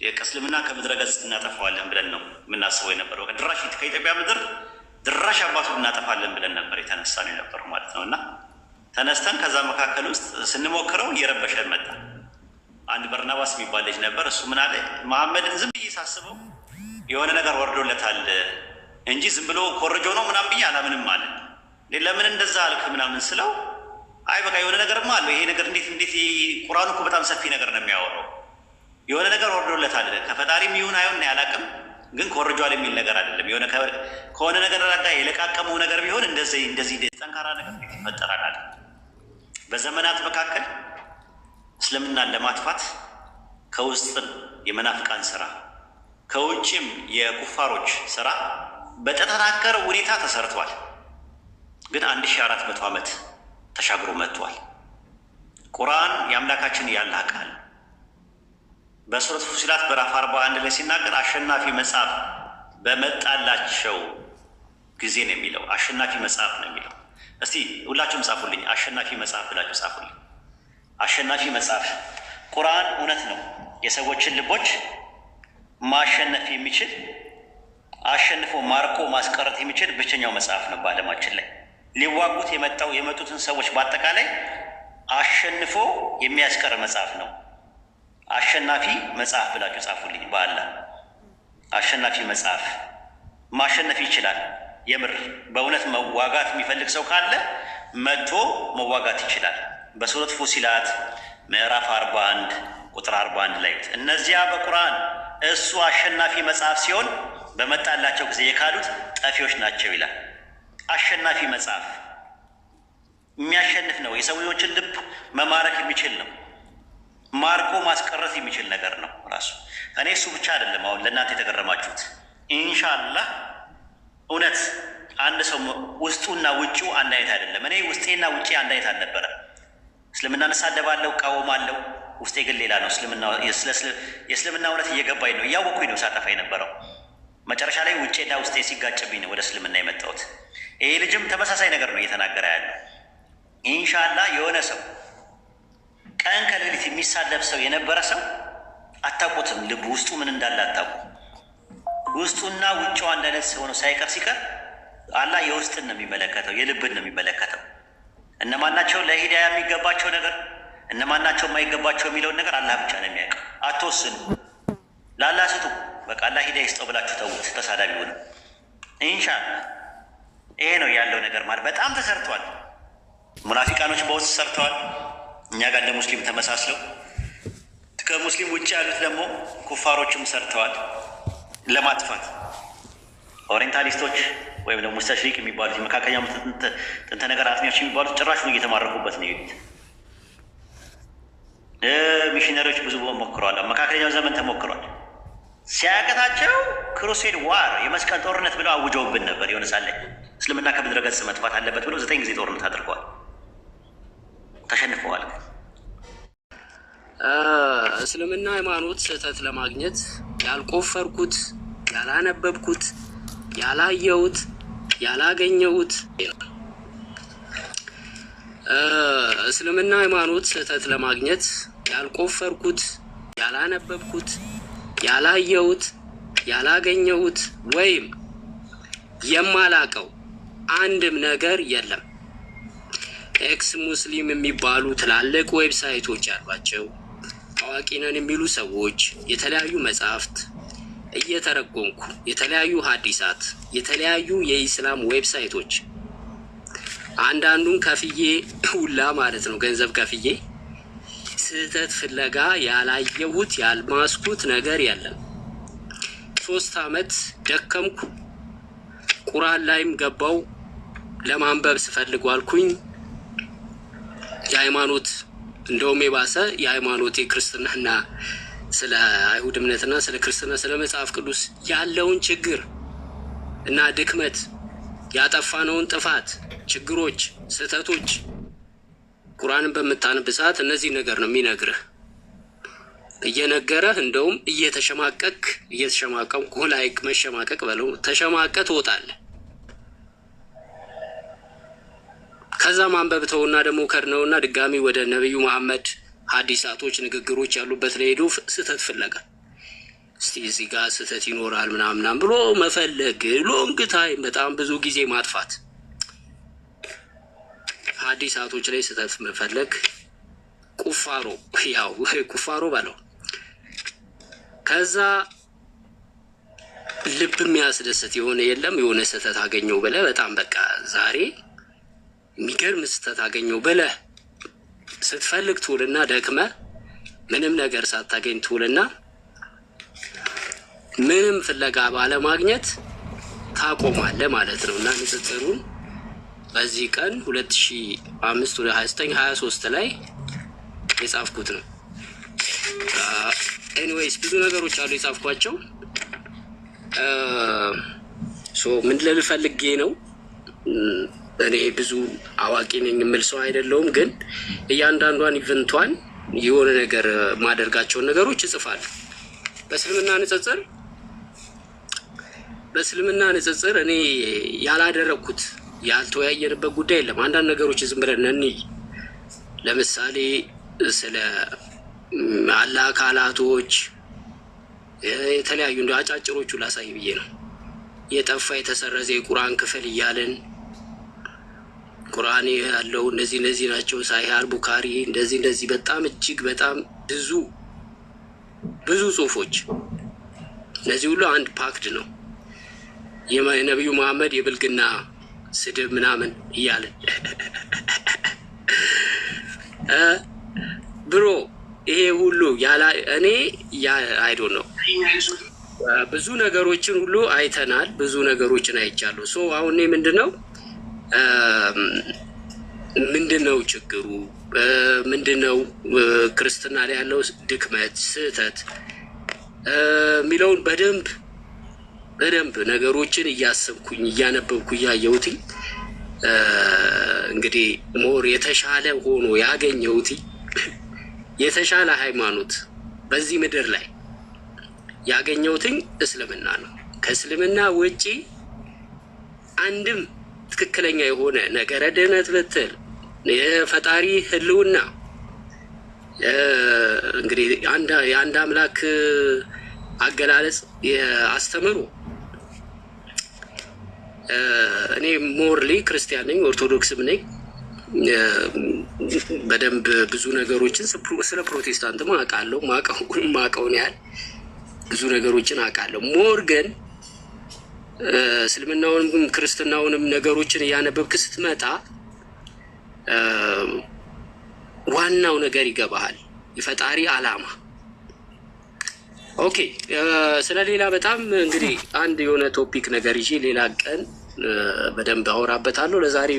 የእስልምና ከምድረ ገጽ እናጠፋዋለን ብለን ነው የምናስበው የነበረው። ድራሽ ከኢትዮጵያ ምድር ድራሽ አባቱ እናጠፋለን ብለን ነበር የተነሳ ነው የነበረው ማለት ነው። እና ተነስተን ከዛ መካከል ውስጥ ስንሞክረው እየረበሸን መጣ። አንድ በርናባስ የሚባል ልጅ ነበር። እሱ ምን አለ፣ መሐመድን ዝም ብዬ ሳስበው የሆነ ነገር ወርዶለታል እንጂ ዝም ብሎ ኮርጆ ነው ምናምን ብዬ አላምንም አለ። ለምን እንደዛ አልክ ምናምን ስለው አይ በቃ የሆነ ነገርማ አለ። ይሄ ነገር እንዴት ቁርአኑ እኮ በጣም ሰፊ ነገር ነው የሚያወራው። የሆነ ነገር ወርዶለታል ከፈጣሪም ይሁን አይሁን ያላቅም፣ ግን ኮርጇል የሚል ነገር አይደለም። የሆነ ከሆነ ነገር ጋር የለቃቀመው ነገር ቢሆን እንደዚህ ጠንካራ ነገር ይፈጠራል አለ። በዘመናት መካከል እስልምናን ለማጥፋት ከውስጥም የመናፍቃን ስራ ከውጭም የኩፋሮች ስራ በተጠናከረ ሁኔታ ተሰርቷል። ግን 1400 ዓመት ተሻግሮ መጥቷል። ቁርአን የአምላካችን ያላህ ቃል በሱረቱ ፉሲላት ምዕራፍ 41 ላይ ሲናገር አሸናፊ መጽሐፍ በመጣላቸው ጊዜ ነው የሚለው። አሸናፊ መጽሐፍ ነው የሚለው። እስቲ ሁላችሁም ጻፉልኝ፣ አሸናፊ መጽሐፍ ብላችሁ ጻፉልኝ። አሸናፊ መጽሐፍ ቁርአን እውነት ነው። የሰዎችን ልቦች ማሸነፍ የሚችል አሸንፎ ማርኮ ማስቀረት የሚችል ብቸኛው መጽሐፍ ነው በዓለማችን ላይ። ሊዋጉት የመጡትን ሰዎች በአጠቃላይ አሸንፎ የሚያስቀር መጽሐፍ ነው። አሸናፊ መጽሐፍ ብላችሁ ጻፉልኝ። በአላህ አሸናፊ መጽሐፍ ማሸነፍ ይችላል። የምር በእውነት መዋጋት የሚፈልግ ሰው ካለ መጥቶ መዋጋት ይችላል። በሱረት ፉሲላት ምዕራፍ 41 ቁጥር 41 ላይ እነዚያ በቁርአን እሱ አሸናፊ መጽሐፍ ሲሆን በመጣላቸው ጊዜ የካዱት ጠፊዎች ናቸው ይላል። አሸናፊ መጽሐፍ የሚያሸንፍ ነው። የሰዎችን ልብ መማረክ የሚችል ነው። ማርኮ ማስቀረት የሚችል ነገር ነው ራሱ። እኔ እሱ ብቻ አይደለም አሁን ለእናንተ የተገረማችሁት። ኢንሻአላህ እውነት አንድ ሰው ውስጡና ውጭው አንድ አይነት አይደለም። እኔ ውስጤና ውጭ አንድ አይነት አልነበረም። እስልምናን እሳደባለሁ፣ እቃወማለሁ። ውስጤ ግን ሌላ ነው። የእስልምና እውነት እየገባኝ ነው፣ እያወቅኩኝ ነው ሳጠፋ የነበረው። መጨረሻ ላይ ውጭና ውስጤ ሲጋጭብኝ ነው ወደ እስልምና የመጣሁት። ይሄ ልጅም ተመሳሳይ ነገር ነው እየተናገረ ያለው። ኢንሻአላህ የሆነ ሰው ቀን ከሌሊት የሚሳደብ ሰው የነበረ ሰው አታውቁትም። ልብ ውስጡ ምን እንዳለ አታውቁ። ውስጡና ውጭው አንድ አይነት ሰው ነው ሳይቀር ሲቀር አላህ የውስጥን ነው የሚመለከተው፣ የልብን ነው የሚመለከተው። እነማናቸው ለሂዳያ የሚገባቸው ነገር እነማናቸው የማይገባቸው የሚለውን ነገር አላህ ብቻ ነው የሚያውቀው። አትወስኑ፣ ለአላህ ስጡ። በቃ አላህ ሂዳያ ይስጠው ብላችሁ ተውት። ተሳዳቢ ሆነ ኢንሻአላህ። ይሄ ነው ያለው ነገር ማለት በጣም ተሰርቷል። ሙናፊቃኖች በውስጥ ሰርተዋል። እኛ ጋር እንደ ሙስሊም ተመሳስለው ከሙስሊም ውጭ ያሉት ደግሞ ኩፋሮችም ሰርተዋል ለማጥፋት። ኦሪየንታሊስቶች ወይም ደግሞ ሙስተሽሪቅ የሚባሉት የመካከለኛው ጥንተ ነገር አጥኚዎች የሚባሉት ጭራሹን እየተማረኩበት ነው የሄዱት። ሚሽነሪዎች ብዙ ሞክረዋል። መካከለኛው ዘመን ተሞክሯል። ሲያቀታቸው ክሩሴድ ዋር የመስቀል ጦርነት ብለው አውጀውብን ነበር። የሆነ ሳለ እስልምና ከምድረ ገጽ መጥፋት አለበት ብለው 9 ጊዜ ጦርነት አድርገዋል። ተሸንፈዋል። እስልምና ሃይማኖት ስህተት ለማግኘት ያልቆፈርኩት፣ ያላነበብኩት፣ ያላየሁት፣ ያላገኘሁት እስልምና ሃይማኖት ስህተት ለማግኘት ያልቆፈርኩት፣ ያላነበብኩት፣ ያላየሁት፣ ያላገኘሁት ወይም የማላቀው አንድም ነገር የለም። ኤክስ ሙስሊም የሚባሉ ትላልቅ ዌብሳይቶች ያሏቸው ታዋቂ ነን የሚሉ ሰዎች የተለያዩ መጽሐፍት እየተረጎምኩ የተለያዩ ሀዲሳት የተለያዩ የኢስላም ዌብሳይቶች አንዳንዱን ከፍዬ ሁላ ማለት ነው ገንዘብ ከፍዬ ስህተት ፍለጋ ያላየሁት ያልማስኩት ነገር የለም። 3 ዓመት ደከምኩ። ቁርአን ላይም ገባው ለማንበብ ስፈልግ ዋልኩኝ። የሃይማኖት እንደውም የባሰ የሃይማኖት ክርስትናና ስለ አይሁድ እምነትና ስለ ክርስትና ስለ መጽሐፍ ቅዱስ ያለውን ችግር እና ድክመት ያጠፋነውን ጥፋት፣ ችግሮች፣ ስህተቶች ቁርአንን በምታነብ ሰዓት እነዚህ ነገር ነው የሚነግርህ። እየነገረህ እንደውም እየተሸማቀቅ ላይክ መሸማቀቅ በለው ተሸማቀ ትወጣለህ። ከዛ ማንበብ ተውና ደግሞ ከድነውና ድጋሚ ወደ ነብዩ መሐመድ ሐዲሳቶች ንግግሮች ያሉበት ላይ ሄዶ ስህተት ፍለጋ እስቲ እዚህ ጋር ስህተት ይኖራል ምናምናም ብሎ መፈለግ፣ ሎንግ ታይም በጣም ብዙ ጊዜ ማጥፋት፣ ሐዲሳቶች ላይ ስህተት መፈለግ፣ ቁፋሮ፣ ያው ቁፋሮ ባለው ከዛ ልብ የሚያስደስት የሆነ የለም የሆነ ስህተት አገኘው ብለህ በጣም በቃ ዛሬ የሚገርም ስህተት አገኘው ብለህ ስትፈልግ ትውልና ደክመህ ምንም ነገር ሳታገኝ ትውልና ምንም ፍለጋ ባለማግኘት ታቆማለህ ማለት ነው። እና ንጽጽሩን በዚህ ቀን 2005 ወደ 2923 ላይ የጻፍኩት ነው። ኤኒዌይስ ብዙ ነገሮች አሉ የጻፍኳቸው። ምን ልል ፈልጌ ነው፣ እኔ ብዙ አዋቂ ነኝ የምል ሰው አይደለሁም፣ ግን እያንዳንዷን ኢቨንቷን የሆነ ነገር ማደርጋቸውን ነገሮች እጽፋለሁ። በእስልምና ንጽጽር እኔ ያላደረግኩት ያልተወያየንበት ጉዳይ የለም። አንዳንድ ነገሮች ዝም ብለን እንይ። ለምሳሌ ስለ አላህ አካላቶች የተለያዩ እንደ አጫጭሮቹ ላሳይ ብዬ ነው። የጠፋ የተሰረዘ የቁርአን ክፍል እያልን ቁርአን ያለው እነዚህ ናቸው፣ ሳሂህ አልቡኻሪ እንደዚህ በጣም እጅግ በጣም ብዙ ጽሁፎች፣ እነዚህ ሁሉ አንድ ፓክድ ነው። የነቢዩ መሐመድ የብልግና ስድብ ምናምን እያልን ብሮ ይሄ ሁሉ እኔ አይዶ ነው። ብዙ ነገሮችን ሁሉ አይተናል፣ ብዙ ነገሮችን አይቻለሁ። ሶ አሁን ምንድነው ችግሩ? ምንድነው ክርስትና ላይ ያለው ድክመት፣ ስህተት የሚለውን በደንብ ነገሮችን እያሰብኩኝ እያነበብኩ እያየሁት እንግዲህ ሞር የተሻለ ሆኖ ያገኘሁት የተሻለ ሃይማኖት በዚህ ምድር ላይ ያገኘሁትኝ እስልምና ነው። ከእስልምና ውጪ አንድም ትክክለኛ የሆነ ነገረ ድህነት ብትል የፈጣሪ ህልውና እንግዲህ የአንድ አምላክ አገላለጽ አስተምሮ እኔ ሞርሊ ክርስቲያን ነኝ፣ ኦርቶዶክስም ነኝ። በደንብ ብዙ ነገሮችን ስለ ፕሮቴስታንትም አውቃለሁ፣ ማውቀውን ያህል ብዙ ነገሮችን አውቃለሁ። ሞር ግን እስልምናውንም ክርስትናውንም ነገሮችን እያነበብክ ስትመጣ ዋናው ነገር ይገባሃል፣ የፈጣሪ ዓላማ። ኦኬ፣ ስለሌላ በጣም እንግዲህ አንድ የሆነ ቶፒክ ነገር ይዤ ሌላ ቀን በደንብ አወራበታለሁ። ለዛሬ